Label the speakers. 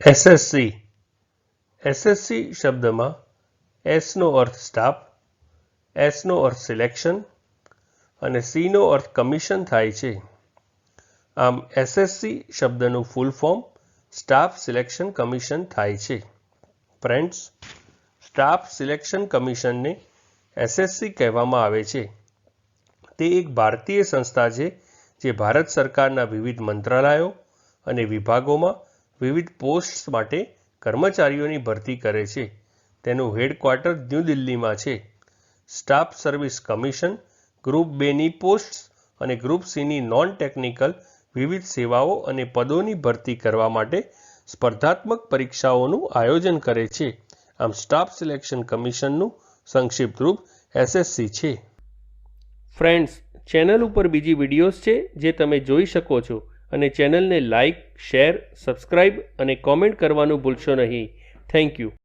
Speaker 1: SSC SSC શબ્દમાં એસનો અર્થ staff, એસનો અર્થ selection અને સીનો અર્થ commission થાય છે. આમ એસએસસી શબ્દનું full form staff selection commission થાય છે. ફ્રેન્ડ્સ, સ્ટાફ સિલેક્શન કમિશનને એસએસસી કહેવામાં આવે છે. તે એક ભારતીય સંસ્થા છે જે ભારત સરકારના વિવિધ મંત્રાલયો અને વિભાગોમાં વિવિધ પોસ્ટ્સ માટે કર્મચારીઓની ભરતી કરે છે. તેનું હેડક્વાર્ટર ન્યૂ દિલ્હીમાં છે. સ્ટાફ સર્વિસ કમિશન ગ્રુપ 2ની પોસ્ટ્સ અને ગ્રુપ સીની નોન ટેકનિકલ વિવિધ સેવાઓ અને પદોની ભરતી કરવા માટે સ્પર્ધાત્મક પરીક્ષાઓનું આયોજન કરે છે. આમ સ્ટાફ સિલેક્શન કમિશનનું સંક્ષિપ્ત રૂપ એસએસસી છે. ફ્રેન્ડ્સ, ચેનલ ઉપર બીજી વિડીયોઝ છે જે તમે જોઈ શકો છો અને ચેનલને લાઇક, શેર, સબસ્ક્રાઇબ અને કોમેન્ટ કરવાનું ભૂલશો નહીં. Thank you.